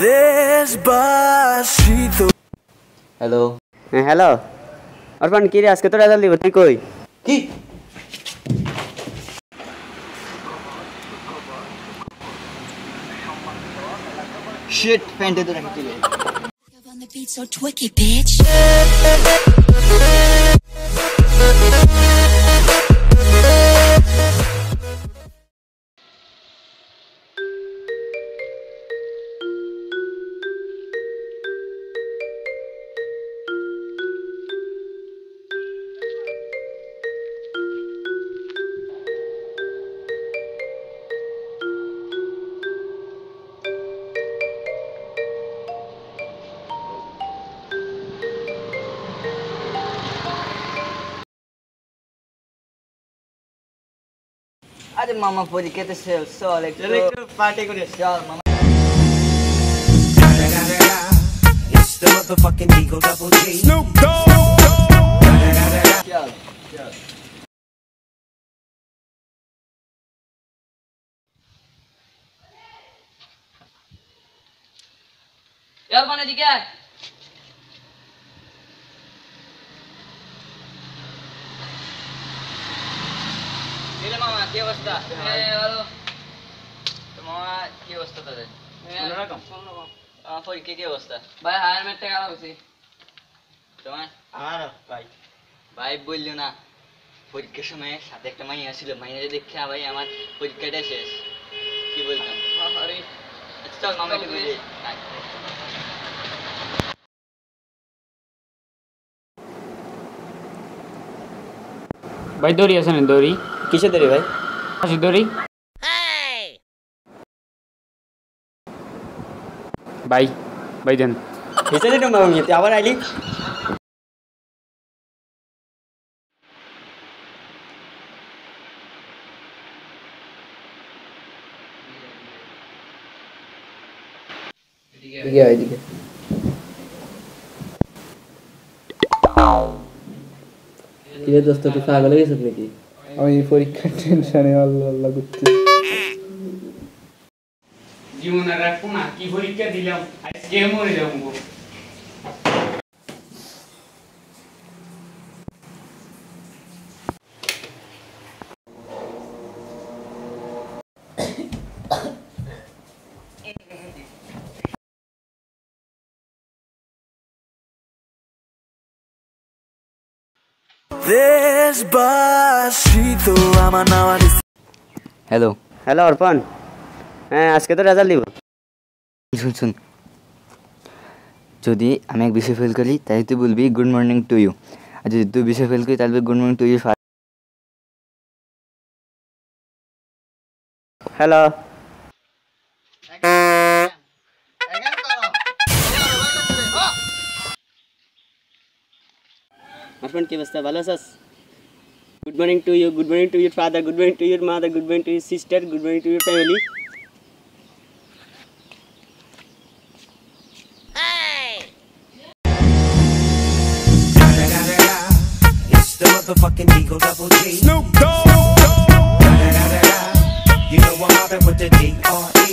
Despacito. Hello hello Arpan কি রে আজকে তো রেজাল্ট দিব তুই কই কি শিট প্যান্টে তো রাখি তুলে On the beat so twicky, bitch. আরে মামা পরীক্ষাতে চল একটু পার্টি করে চল মামা It's the motherfucking Eagle Double G. Snoop Dogg. চল চল यार कौन है जी क्या है দিলে মামা কি অবস্থা ভালো তো মামা কি অবস্থা তোদের কোনরকম আমার পরীক্ষা কি অবস্থা ভাই হায়ার ম্যাথ টাকা লাগছে তোমার আমার ভাই ভাই বললো না পরীক্ষার সময় সাথে একটা মাইয়া ছিল মাইয়ারে দেখে ভাই আমার পরীক্ষাটা শেষ কি বলতাম আরে আচ্ছা চল মামা একটু বলি ভাই দড়ি আছে না দড়ি কিসে দেরি ভাই আছে দড়ি ভাই ভাই দেন হিসে দিন মামা তুই আবার আইলি এদিকে এদিকে কিরে দোস্ত তুই পাগল হয়ে গেছিস নাকি? আমি পরীক্ষার টেনশনে আল্লাহ আল্লাহ করছি। জীবনে রাখবো না কি পরীক্ষা দিলাম আজকে মরে যাবো Despacito, ama now. Hello hello অর্পণ হ্যাঁ আজকে তো রেজাল্ট দিব শুন শুন যদি আমি এক বিষয় ফেল করি তাহলে তুই বলবি গুড মর্নিং টু ইউ আর যদি তুই বিষয় ফেল করি তাহলে good morning to you hello Arpan কি অবস্থা ভালো আছিস good morning to you good morning to your father good morning to your mother good morning to your sister good morning to your family It's the motherfucking Eagle Double G. Snoop Dogg. You know I'm mobbing with the D.R.E.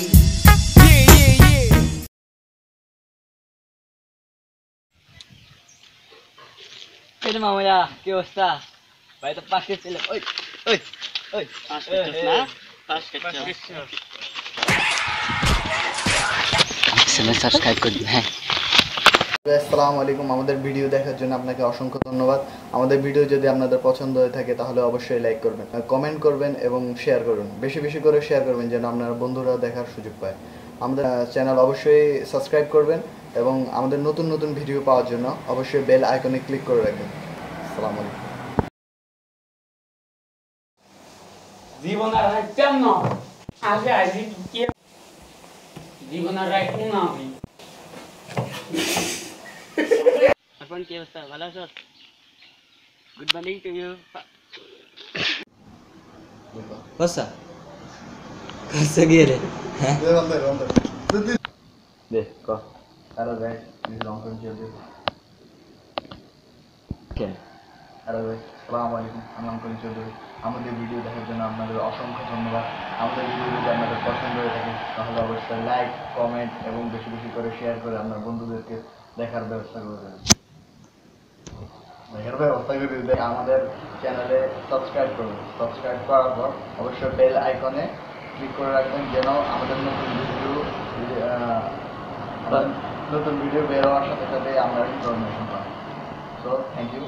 এই মামা কি অবস্থা ভাই তো পাশ ছিল ওই ওই ওই পাস করছিস না পাস করছিস চ্যানেল সাবস্ক্রাইব করবি হ্যাঁ আসসালামু আলাইকুম। আমাদের ভিডিও দেখার জন্য আপনাকে অসংখ্য ধন্যবাদ। আমাদের ভিডিও যদি আপনাদের পছন্দ হয়ে থাকে তাহলে অবশ্যই লাইক করবেন, কমেন্ট করবেন এবং শেয়ার করবেন, বেশি বেশি করে শেয়ার করবেন যেন আপনার বন্ধুরা দেখার সুযোগ পায়। আমাদের চ্যানেল অবশ্যই সাবস্ক্রাইব করবেন এবং আমাদের নতুন নতুন ভিডিও পাওয়ার জন্য অবশ্যই বেল আইকনে ক্লিক করে রাখবেন। আসসালামু আলাইকুম। জীবন আর রাখতাম না আগে আইজি কি জীবন আর রাখবো না আমি অর্পণ কি অবস্থা ভালো আছিস গুড মর্নিং টু ইউ বসা কাছে গিয়ে রে হ্যাঁ দে ক হ্যালো গাইস দিস ইজ অঙ্কন চৌধুরী। কেন হ্যালো গাইস আসসালামু আলাইকুম, আমি অঙ্কন চৌধুরী। আমাদের ভিডিও দেখার জন্য আপনাদের অসংখ্য ধন্যবাদ। আমাদের ভিডিও যদি আপনাদের পছন্দ হয়ে থাকে তাহলে অবশ্যই লাইক, কমেন্ট এবং বেশি বেশি করে শেয়ার করে আপনার বন্ধুদেরকে দেখার ব্যবস্থা করে দেবেন। আমাদের চ্যানেলে সাবস্ক্রাইব করবেন। সাবস্ক্রাইব করার পর অবশ্যই বেল আইকনে ক্লিক করে রাখবেন যেন আমাদের নতুন ভিডিও বের হওয়ার সাথে সাথে আমরা ইনফরমেশন পাই। So thank you.